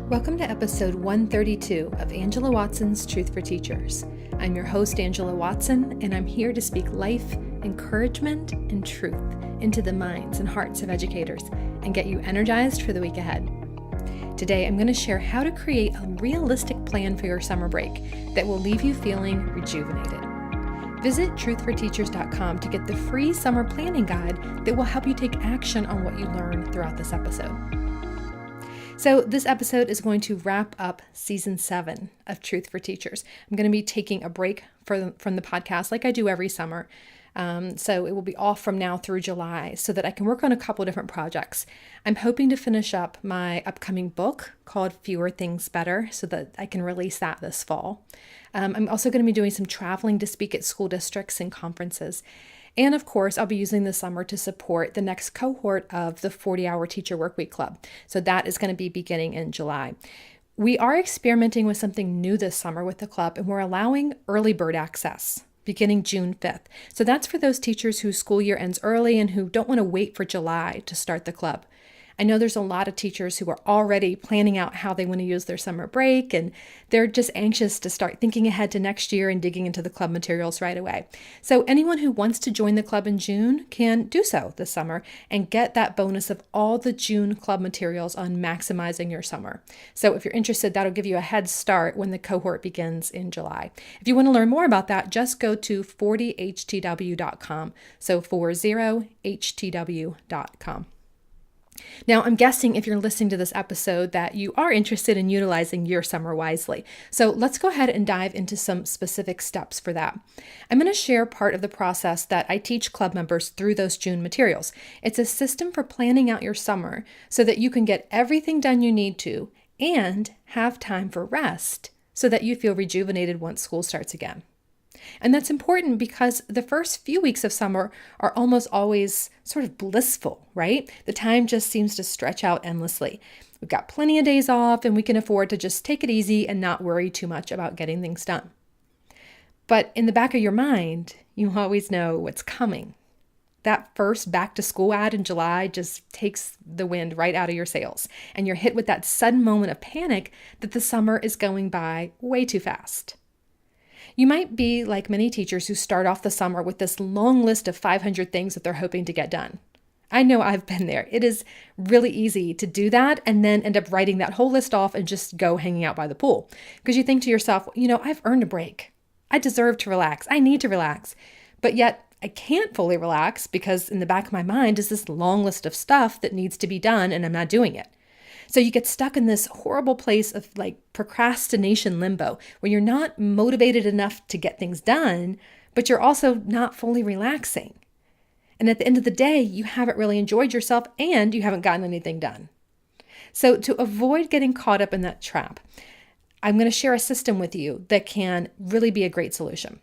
Welcome to episode 132 of Angela Watson's Truth for Teachers. I'm your host, Angela Watson, and I'm here to speak life, encouragement, and truth into the minds and hearts of educators and get you energized for the week ahead. Today, I'm going to share how to create a realistic plan for your summer break that will leave you feeling rejuvenated. Visit truthforteachers.com to get the free summer planning guide that will help you take action on what you learn throughout this episode. So this episode is going to wrap up season 7 of Truth for Teachers. I'm going to be taking a break from the podcast like I do every summer. So it will be off from now through July so that I can work on a couple different projects. I'm hoping to finish up my upcoming book called Fewer Things Better so that I can release that this fall. I'm also going to be doing some traveling to speak at school districts and conferences. And of course, I'll be using the summer to support the next cohort of the 40-hour Teacher Workweek Club. So that is going to be beginning in July. We are experimenting with something new this summer with the club, and we're allowing early bird access beginning June 5th. So that's for those teachers whose school year ends early and who don't want to wait for July to start the club. I know there's a lot of teachers who are already planning out how they want to use their summer break, and they're just anxious to start thinking ahead to next year and digging into the club materials right away. So anyone who wants to join the club in June can do so this summer and get that bonus of all the June club materials on maximizing your summer. So if you're interested, that'll give you a head start when the cohort begins in July. If you want to learn more about that, just go to 40htw.com. So 40htw.com. Now, I'm guessing if you're listening to this episode that you are interested in utilizing your summer wisely. So let's go ahead and dive into some specific steps for that. I'm going to share part of the process that I teach club members through those June materials. It's a system for planning out your summer so that you can get everything done you need to and have time for rest so that you feel rejuvenated once school starts again. And that's important because the first few weeks of summer are almost always sort of blissful, right? The time just seems to stretch out endlessly. We've got plenty of days off and we can afford to just take it easy and not worry too much about getting things done. But in the back of your mind, you always know what's coming. That first back to school ad in July just takes the wind right out of your sails, and you're hit with that sudden moment of panic that the summer is going by way too fast. You might be like many teachers who start off the summer with this long list of 500 things that they're hoping to get done. I know I've been there. It is really easy to do that and then end up writing that whole list off and just go hanging out by the pool. Because you think to yourself, I've earned a break. I deserve to relax. I need to relax. But yet I can't fully relax because in the back of my mind is this long list of stuff that needs to be done and I'm not doing it. So you get stuck in this horrible place of procrastination limbo where you're not motivated enough to get things done, but you're also not fully relaxing. And at the end of the day, you haven't really enjoyed yourself and you haven't gotten anything done. So to avoid getting caught up in that trap, I'm going to share a system with you that can really be a great solution.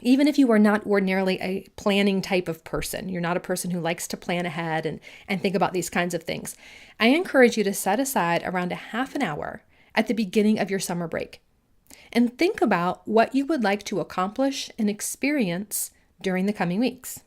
Even if you are not ordinarily a planning type of person, you're not a person who likes to plan ahead and think about these kinds of things, I encourage you to set aside around a half an hour at the beginning of your summer break and think about what you would like to accomplish and experience during the coming weeks.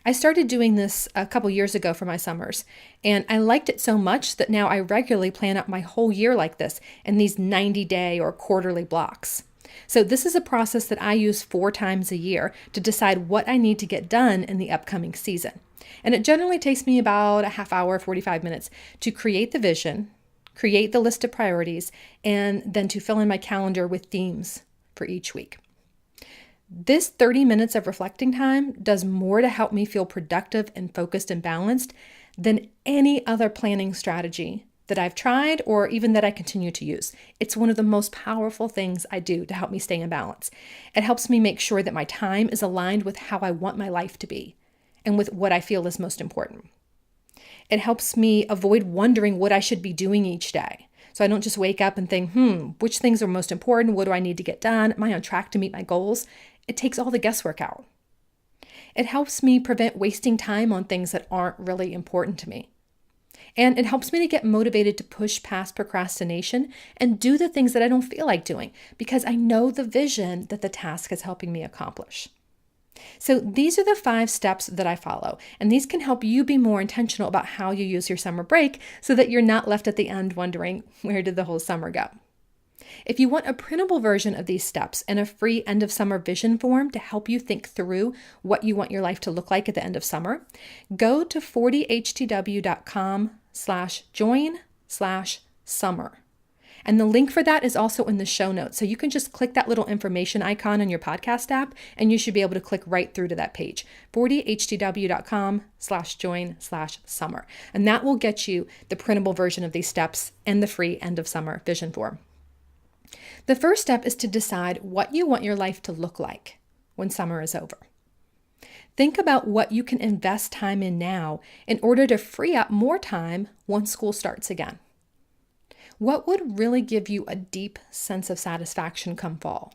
I started doing this a couple years ago for my summers, and I liked it so much that now I regularly plan out my whole year like this in these 90-day or quarterly blocks. So this is a process that I use 4 times a year to decide what I need to get done in the upcoming season. And it generally takes me about a half hour, 45 minutes to create the vision, create the list of priorities, and then to fill in my calendar with themes for each week. This 30 minutes of reflecting time does more to help me feel productive and focused and balanced than any other planning strategy that I've tried or even that I continue to use. It's one of the most powerful things I do to help me stay in balance. It helps me make sure that my time is aligned with how I want my life to be and with what I feel is most important. It helps me avoid wondering what I should be doing each day. So I don't just wake up and think, which things are most important? What do I need to get done? Am I on track to meet my goals? It takes all the guesswork out. It helps me prevent wasting time on things that aren't really important to me. And it helps me to get motivated to push past procrastination and do the things that I don't feel like doing because I know the vision that the task is helping me accomplish. So these are the 5 steps that I follow, and these can help you be more intentional about how you use your summer break so that you're not left at the end wondering, where did the whole summer go? If you want a printable version of these steps and a free end of summer vision form to help you think through what you want your life to look like at the end of summer, go to 40htw.com/join/summer. And the link for that is also in the show notes. So you can just click that little information icon in your podcast app and you should be able to click right through to that page, 40htw.com/join/summer. And that will get you the printable version of these steps and the free end of summer vision form. The first step is to decide what you want your life to look like when summer is over. Think about what you can invest time in now in order to free up more time once school starts again. What would really give you a deep sense of satisfaction come fall?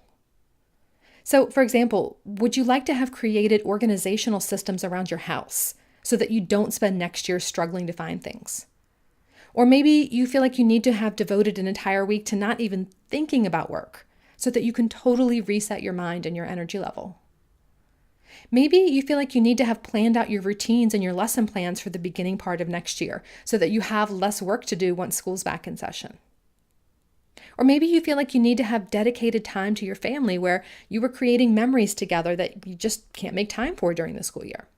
So, for example, would you like to have created organizational systems around your house so that you don't spend next year struggling to find things? Or maybe you feel like you need to have devoted an entire week to not even thinking about work so that you can totally reset your mind and your energy level. Maybe you feel like you need to have planned out your routines and your lesson plans for the beginning part of next year so that you have less work to do once school's back in session. Or maybe you feel like you need to have dedicated time to your family where you were creating memories together that you just can't make time for during the school year.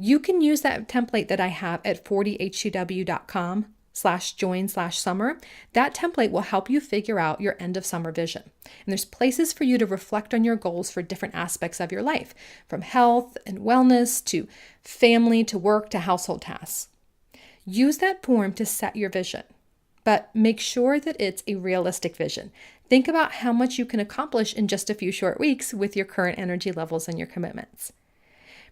You can use that template that I have at 40htw.com/join/summer. That template will help you figure out your end of summer vision. And there's places for you to reflect on your goals for different aspects of your life, from health and wellness to family to work to household tasks. Use that form to set your vision, but make sure that it's a realistic vision. Think about how much you can accomplish in just a few short weeks with your current energy levels and your commitments.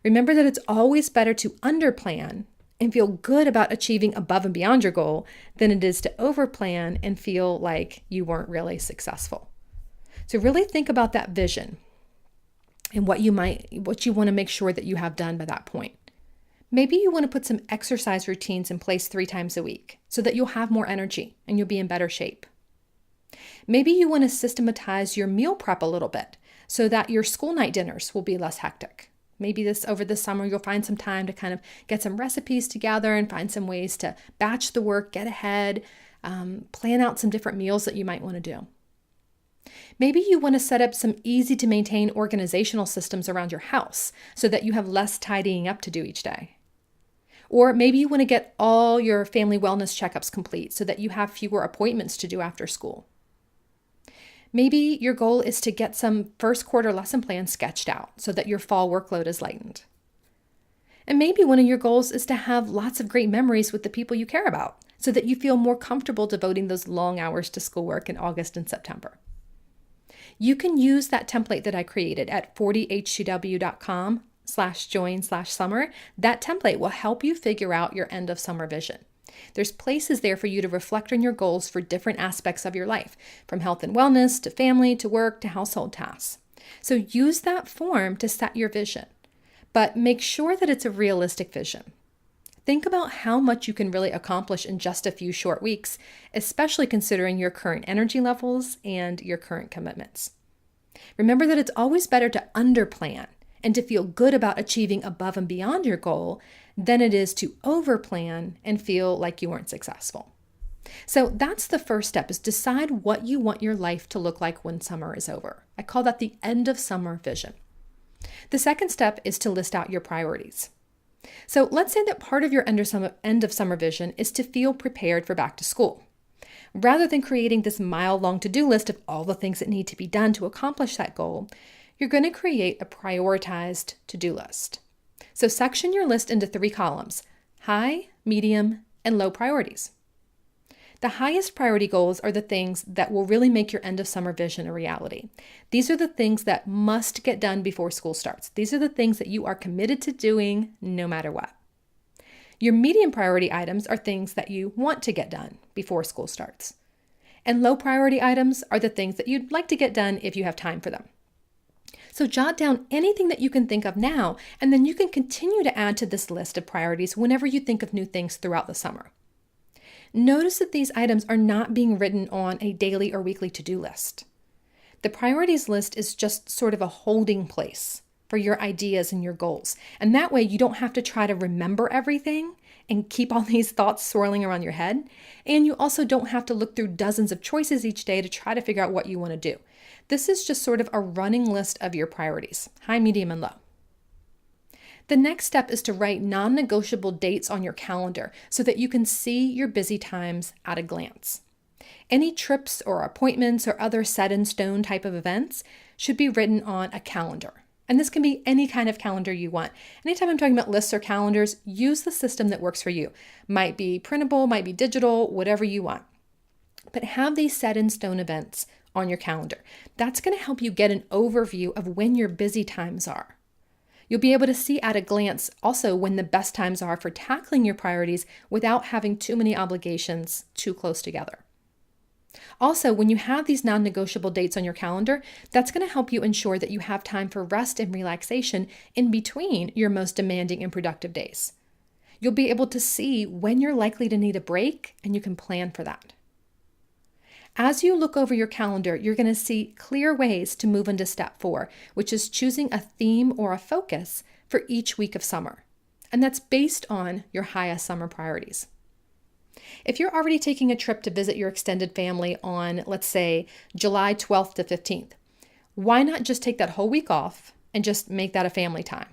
Remember that it's always better to underplan and feel good about achieving above and beyond your goal than it is to overplan and feel like you weren't really successful. So really think about that vision and what you want to make sure that you have done by that point. Maybe you want to put some exercise routines in place 3 times a week so that you'll have more energy and you'll be in better shape. Maybe you want to systematize your meal prep a little bit so that your school night dinners will be less hectic. Maybe over this summer, you'll find some time to kind of get some recipes together and find some ways to batch the work, get ahead, plan out some different meals that you might want to do. Maybe you want to set up some easy to maintain organizational systems around your house so that you have less tidying up to do each day. Or maybe you want to get all your family wellness checkups complete so that you have fewer appointments to do after school. Maybe your goal is to get some first quarter lesson plans sketched out so that your fall workload is lightened. And maybe one of your goals is to have lots of great memories with the people you care about so that you feel more comfortable devoting those long hours to schoolwork in August and September. You can use that template that I created at 40htw.com/join/summer. That template will help you figure out your end of summer vision. There's places there for you to reflect on your goals for different aspects of your life, from health and wellness to family to work to household tasks. So use that form to set your vision, but make sure that it's a realistic vision. Think about how much you can really accomplish in just a few short weeks, especially considering your current energy levels and your current commitments. Remember that it's always better to underplan and to feel good about achieving above and beyond your goal than it is to overplan and feel like you weren't successful. So that's the first step, is decide what you want your life to look like when summer is over. I call that the end of summer vision. The second step is to list out your priorities. So let's say that part of your end of summer vision is to feel prepared for back to school. Rather than creating this mile-long to-do list of all the things that need to be done to accomplish that goal, you're going to create a prioritized to-do list. So section your list into 3 columns: high, medium, and low priorities. The highest priority goals are the things that will really make your end of summer vision a reality. These are the things that must get done before school starts. These are the things that you are committed to doing no matter what. Your medium priority items are things that you want to get done before school starts. And low priority items are the things that you'd like to get done if you have time for them. So jot down anything that you can think of now, and then you can continue to add to this list of priorities whenever you think of new things throughout the summer. Notice that these items are not being written on a daily or weekly to-do list. The priorities list is just sort of a holding place for your ideas and your goals. And that way you don't have to try to remember everything and keep all these thoughts swirling around your head. And you also don't have to look through dozens of choices each day to try to figure out what you want to do. This is just sort of a running list of your priorities, high, medium, and low. The next step is to write non-negotiable dates on your calendar so that you can see your busy times at a glance. Any trips or appointments or other set-in-stone type of events should be written on a calendar. And this can be any kind of calendar you want. Anytime I'm talking about lists or calendars, use the system that works for you. Might be printable, might be digital, whatever you want. But have these set-in-stone events on your calendar. That's going to help you get an overview of when your busy times are. You'll be able to see at a glance also when the best times are for tackling your priorities without having too many obligations too close together. Also, when you have these non-negotiable dates on your calendar, that's going to help you ensure that you have time for rest and relaxation in between your most demanding and productive days. You'll be able to see when you're likely to need a break, and you can plan for that. As you look over your calendar, you're going to see clear ways to move into step 4, which is choosing a theme or a focus for each week of summer. And that's based on your highest summer priorities. If you're already taking a trip to visit your extended family on, let's say, July 12th to 15th, why not just take that whole week off and just make that a family time?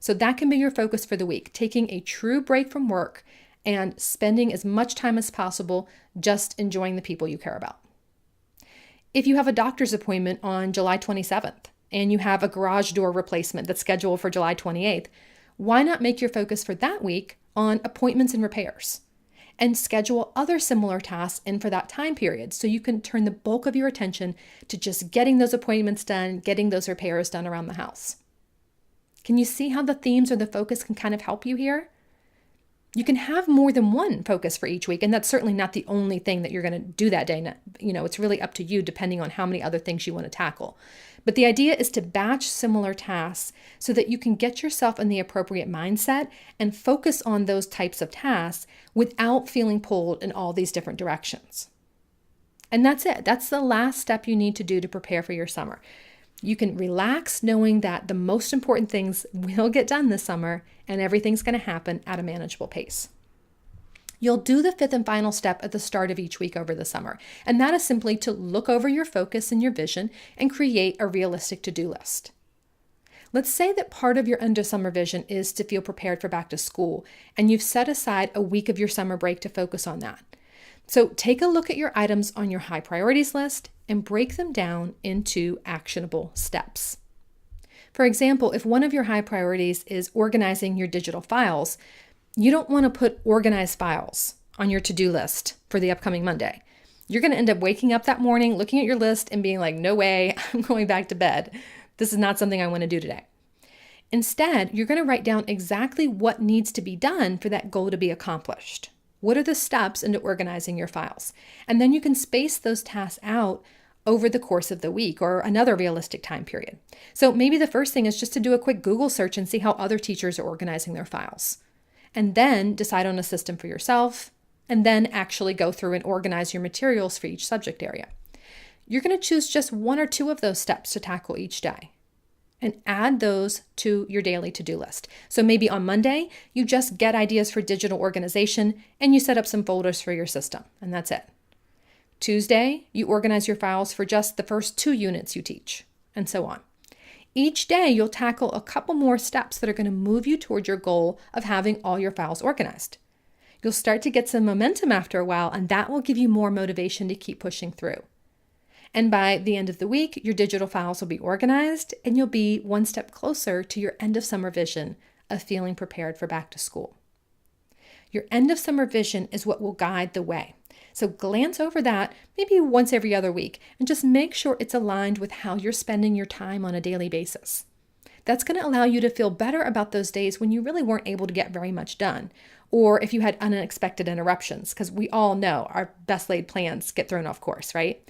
So that can be your focus for the week, taking a true break from work and spending as much time as possible just enjoying the people you care about. If you have a doctor's appointment on July 27th and you have a garage door replacement that's scheduled for July 28th, why not make your focus for that week on appointments and repairs and schedule other similar tasks in for that time period so you can turn the bulk of your attention to just getting those appointments done, getting those repairs done around the house. Can you see how the themes or the focus can kind of help you here? You can have more than one focus for each week, and that's certainly not the only thing that you're going to do that day. It's really up to you depending on how many other things you want to tackle. But the idea is to batch similar tasks so that you can get yourself in the appropriate mindset and focus on those types of tasks without feeling pulled in all these different directions. And that's it. That's the last step you need to do to prepare for your summer. You can relax knowing that the most important things will get done this summer and everything's going to happen at a manageable pace. You'll do the 5th and final step at the start of each week over the summer, and that is simply to look over your focus and your vision and create a realistic to-do list. Let's say that part of your endofsummer vision is to feel prepared for back to school, and you've set aside a week of your summer break to focus on that. So take a look at your items on your high priorities list and break them down into actionable steps. For example, if one of your high priorities is organizing your digital files, you don't want to put organized files on your to-do list for the upcoming Monday. You're going to end up waking up that morning, looking at your list and being like, no way, I'm going back to bed. This is not something I want to do today. Instead, you're going to write down exactly what needs to be done for that goal to be accomplished. What are the steps into organizing your files? And then you can space those tasks out over the course of the week or another realistic time period. So maybe the first thing is just to do a quick Google search and see how other teachers are organizing their files. And then decide on a system for yourself, and then actually go through and organize your materials for each subject area. You're going to choose just 1 or 2 of those steps to tackle each day and add those to your daily to-do list. So maybe on Monday, you just get ideas for digital organization and you set up some folders for your system, and that's it. Tuesday, you organize your files for just the first 2 units you teach, and so on. Each day, you'll tackle a couple more steps that are going to move you toward your goal of having all your files organized. You'll start to get some momentum after a while, and that will give you more motivation to keep pushing through. And by the end of the week, your digital files will be organized and you'll be one step closer to your end of summer vision of feeling prepared for back to school. Your end of summer vision is what will guide the way. So glance over that maybe once every other week and just make sure it's aligned with how you're spending your time on a daily basis. That's going to allow you to feel better about those days when you really weren't able to get very much done, or if you had unexpected interruptions, because we all know our best laid plans get thrown off course, right?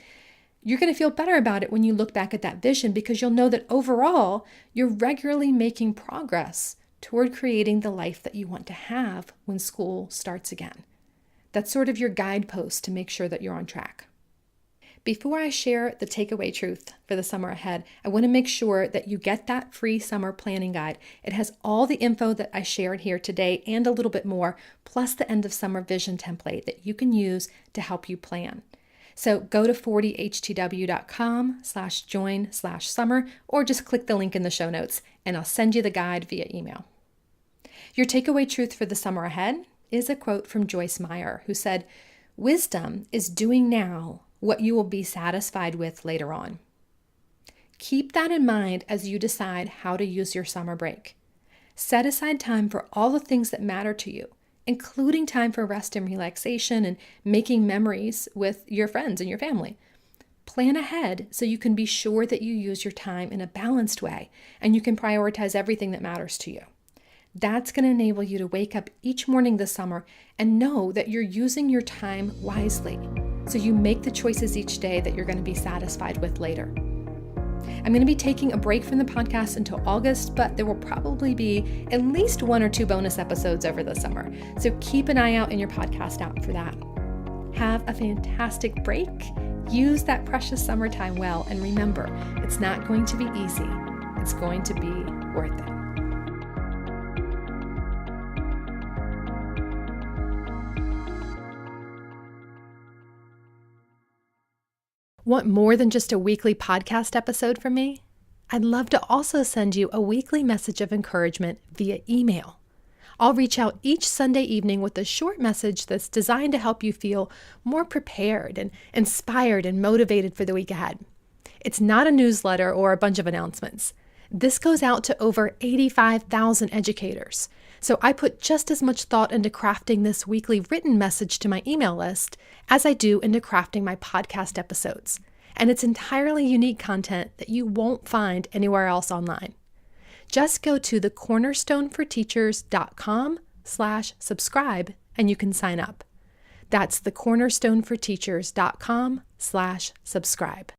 You're going to feel better about it when you look back at that vision because you'll know that overall, you're regularly making progress toward creating the life that you want to have when school starts again. That's sort of your guidepost to make sure that you're on track. Before I share the takeaway truth for the summer ahead, I want to make sure that you get that free summer planning guide. It has all the info that I shared here today and a little bit more, plus the end of summer vision template that you can use to help you plan. So go to 40htw.com/join/summer, or just click the link in the show notes and I'll send you the guide via email. Your takeaway truth for the summer ahead is a quote from Joyce Meyer, who said, "Wisdom is doing now what you will be satisfied with later on." Keep that in mind as you decide how to use your summer break. Set aside time for all the things that matter to you, including time for rest and relaxation and making memories with your friends and your family. Plan ahead so you can be sure that you use your time in a balanced way and you can prioritize everything that matters to you. That's going to enable you to wake up each morning this summer and know that you're using your time wisely, so you make the choices each day that you're going to be satisfied with later. I'm going to be taking a break from the podcast until August, but there will probably be at least 1 or 2 bonus episodes over the summer. So keep an eye out in your podcast app for that. Have a fantastic break. Use that precious summertime well. And remember, it's not going to be easy. It's going to be worth it. Want more than just a weekly podcast episode from me? I'd love to also send you a weekly message of encouragement via email. I'll reach out each Sunday evening with a short message that's designed to help you feel more prepared and inspired and motivated for the week ahead. It's not a newsletter or a bunch of announcements. This goes out to over 85,000 educators. So I put just as much thought into crafting this weekly written message to my email list as I do into crafting my podcast episodes. And it's entirely unique content that you won't find anywhere else online. Just go to thecornerstoneforteachers.com/subscribe and you can sign up. That's thecornerstoneforteachers.com/subscribe.